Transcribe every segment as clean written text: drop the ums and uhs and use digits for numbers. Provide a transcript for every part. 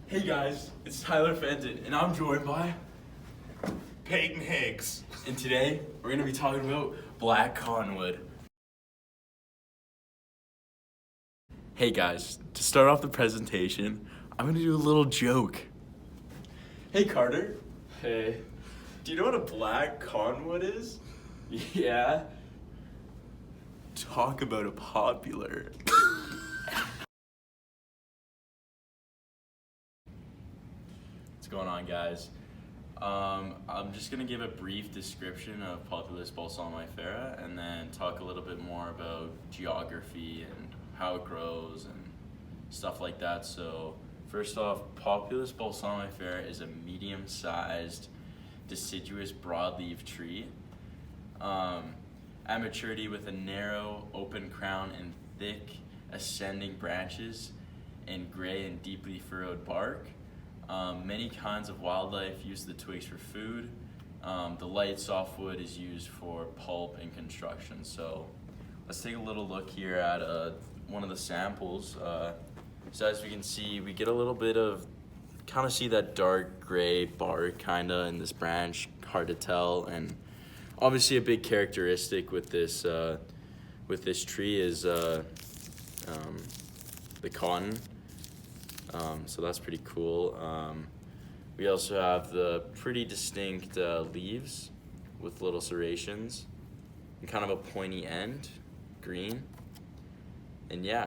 Hey guys, it's Tyler Fenton, and I'm joined by Peyton Higgs. And today we're gonna be talking about Black Cottonwood. Hey guys, to start off the presentation, I'm gonna do a little joke. Hey Carter. Hey. Do you know what a black cottonwood is? Yeah. Talk about a popular. What's going on, guys? I'm just gonna give a brief description of Populus balsamifera and then talk a little bit more about geography and how it grows and stuff like that. So first off, Populus balsamifera is a medium-sized deciduous broadleaf tree. At maturity with a narrow open crown and thick ascending branches and gray and deeply furrowed bark. Many kinds of wildlife use the twigs for food. The light softwood is used for pulp and construction. So let's take a little look here at one of the samples. So as we can see, we get a little bit of, kind of see that dark gray bark kind of in this branch, hard to tell. And obviously a big characteristic with this tree is the cotton. So that's pretty cool. We also have the pretty distinct leaves with little serrations and kind of a pointy end, green. And yeah.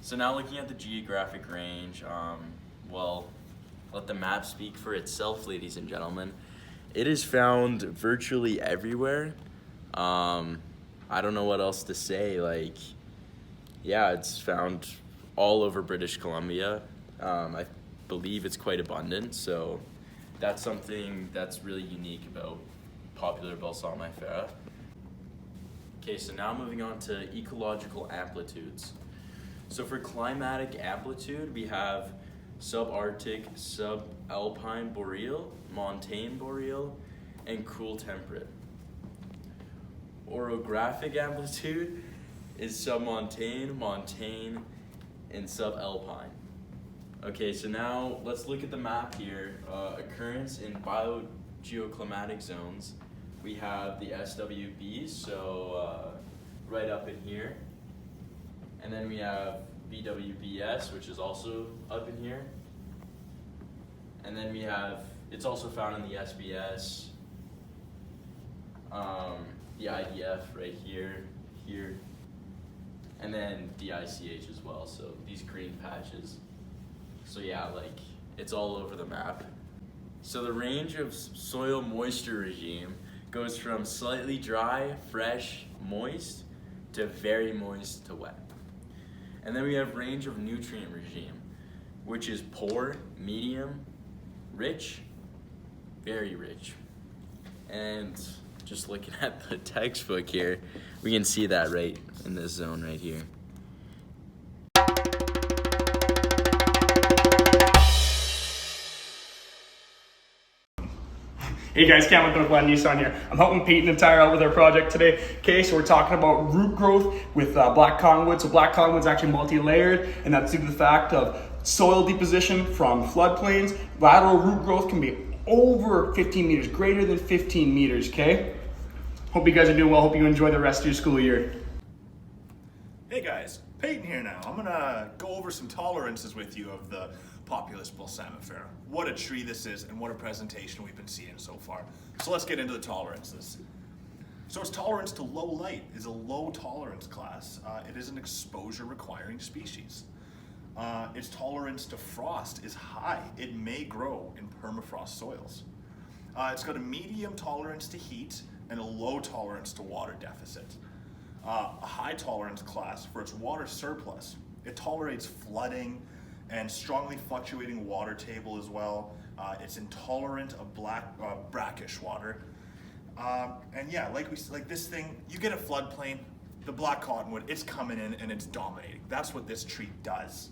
So now looking at the geographic range, well, let the map speak for itself, ladies and gentlemen. It is found virtually everywhere. I don't know what else to say. Like, yeah, it's found all over British Columbia. I believe it's quite abundant, so that's something that's really unique about popular balsamifera. Okay, so now moving on to ecological amplitudes. So for climatic amplitude, we have subarctic, subalpine boreal, montane boreal, and cool temperate. Orographic amplitude is submontane, montane, and subalpine. Okay, so now let's look at the map here. Occurrence in biogeoclimatic zones. We have the SWB, so right up in here. And then we have BWBS, which is also up in here. And then we have, it's also found in the SBS, the IDF right here, and then the ICH as well, so these green patches. So yeah, like, it's all over the map. So the range of soil moisture regime goes from slightly dry, fresh, moist, to very moist to wet. And then we have range of nutrient regime, which is poor, medium, rich, very rich. And just looking at the textbook here, we can see that right in this zone right here. Hey guys, Cam with Northland Nissan here. I'm helping Peyton and Tyler out with our project today. Okay, so we're talking about root growth with black cottonwood. So black cottonwood's actually multi-layered, and that's due to the fact of soil deposition from floodplains. Lateral root growth can be over 15 meters, greater than 15 meters, okay? Hope you guys are doing well. Hope you enjoy the rest of your school year. Hey guys, Peyton here now. I'm gonna go over some tolerances with you of the Populus balsamifera. What a tree this is and what a presentation we've been seeing so far. So let's get into the tolerances. So its tolerance to low light is a low tolerance class. It is an exposure requiring species. Its tolerance to frost is high. It may grow in permafrost soils. It's got a medium tolerance to heat and a low tolerance to water deficit. A high tolerance class for its water surplus. It tolerates flooding and strongly fluctuating water table as well. It's intolerant of brackish water. And yeah, like this thing, you get a floodplain, the black cottonwood, it's coming in and it's dominating. That's what this tree does.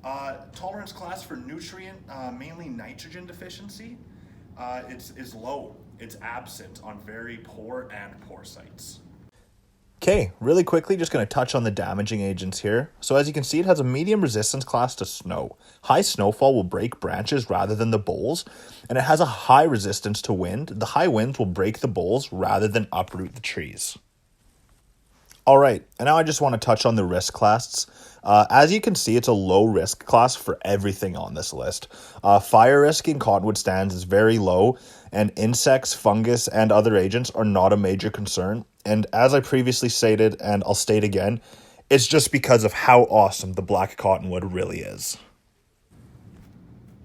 Tolerance class for nutrient, mainly nitrogen deficiency, is low. It's absent on very poor and poor sites. Okay, really quickly, just going to touch on the damaging agents here. So as you can see, it has a medium resistance class to snow. High snowfall will break branches rather than the boles, and it has a high resistance to wind. The high winds will break the boles rather than uproot the trees. All right, and now I just want to touch on the risk class. As you can see, it's a low risk class for everything on this list. Fire risk in cottonwood stands is very low, and insects, fungus, and other agents are not a major concern. And as I previously stated, and I'll state again, it's just because of how awesome the black cottonwood really is.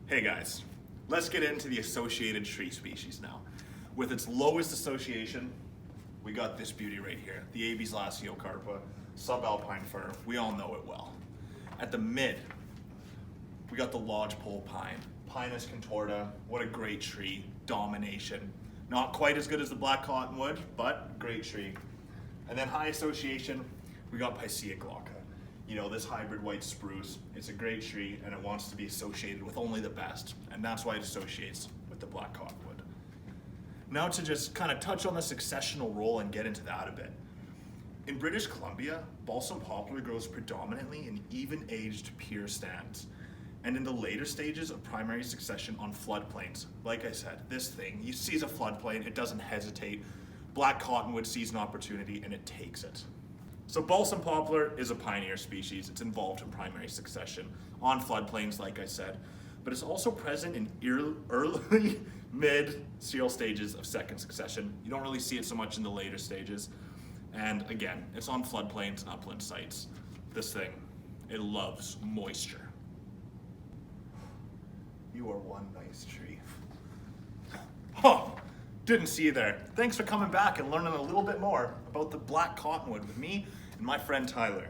Hey guys, let's get into the associated tree species now. With its lowest association, we got this beauty right here, the Abies lasiocarpa, subalpine fir. We all know it well. At the mid, we got the lodgepole pine, Pinus contorta. What a great tree, domination. Not quite as good as the black cottonwood, but great tree. And then high association, we got Picea glauca. You know, this hybrid white spruce, it's a great tree and it wants to be associated with only the best. And that's why it associates with the black cottonwood. Now to just kind of touch on the successional role and get into that a bit. In British Columbia, balsam poplar grows predominantly in even-aged pure stands. And in the later stages of primary succession on floodplains, like I said, this thing, you sees a floodplain, it doesn't hesitate. Black cottonwood sees an opportunity and it takes it. So balsam poplar is a pioneer species. It's involved in primary succession on floodplains, like I said, but it's also present in early, mid, serial stages of second succession. You don't really see it so much in the later stages. And again, it's on floodplains and upland sites. This thing, it loves moisture. You are one nice tree. Oh, didn't see you there. Thanks for coming back and learning a little bit more about the black cottonwood with me and my friend Tyler.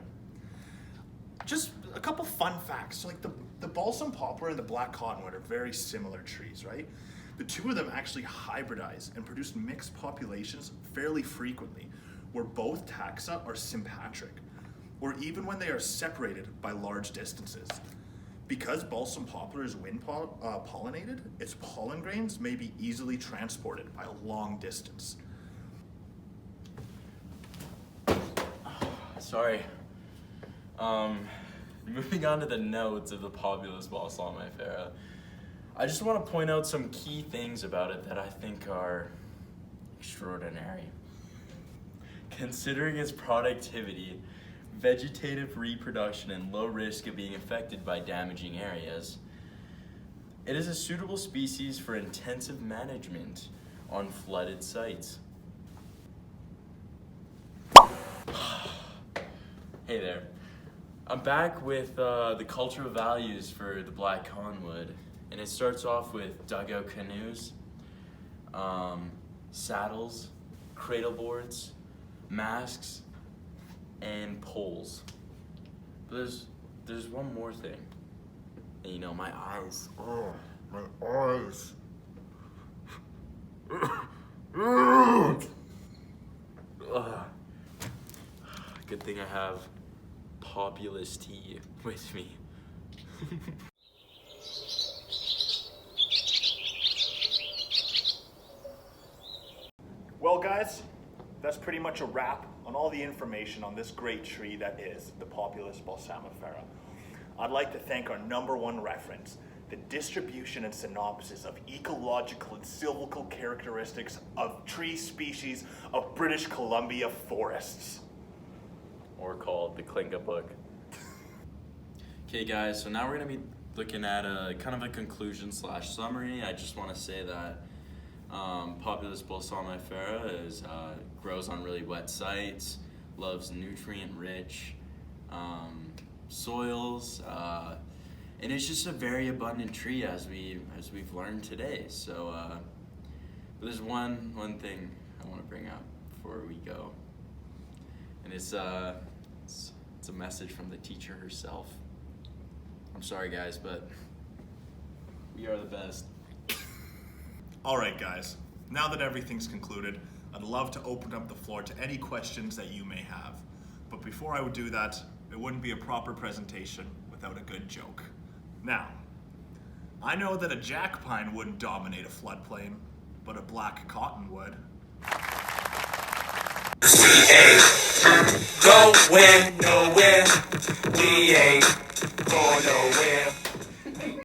Just a couple fun facts. Like the balsam poplar and the black cottonwood are very similar trees, right? The two of them actually hybridize and produce mixed populations fairly frequently, where both taxa are sympatric, or even when they are separated by large distances. Because balsam poplar is wind pollinated, its pollen grains may be easily transported by a long distance. Sorry. Moving on to the notes of the populus balsamifera, I just want to point out some key things about it that I think are extraordinary. Considering its productivity, vegetative reproduction, and low risk of being affected by damaging areas, it is a suitable species for intensive management on flooded sites. Hey there. I'm back with the cultural values for the black cottonwood, and it starts off with dugout canoes, saddles, cradle boards, masks, and poles. But there's one more thing. And you know, my eyes. Oh, my eyes. Good thing I have populus tea with me. Well guys, that's pretty much a wrap on all the information on this great tree that is the populus balsamifera. I'd like to thank our #1 reference, the distribution and synopsis of ecological and silvical characteristics of tree species of British Columbia forests. Or called the Klinga book. Okay guys, so now we're gonna be looking at a kind of a conclusion / summary. I just want to say that populus balsamifera grows on really wet sites, loves nutrient-rich soils, and it's just a very abundant tree as we've learned today. So, but there's one thing I want to bring up before we go, and it's a message from the teacher herself. I'm sorry guys, but we are the best. All right, guys. Now that everything's concluded, I'd love to open up the floor to any questions that you may have. But before I would do that, it wouldn't be a proper presentation without a good joke. Now, I know that a jack pine wouldn't dominate a floodplain, but a black cottonwood. We ain't going nowhere. We ain't going nowhere.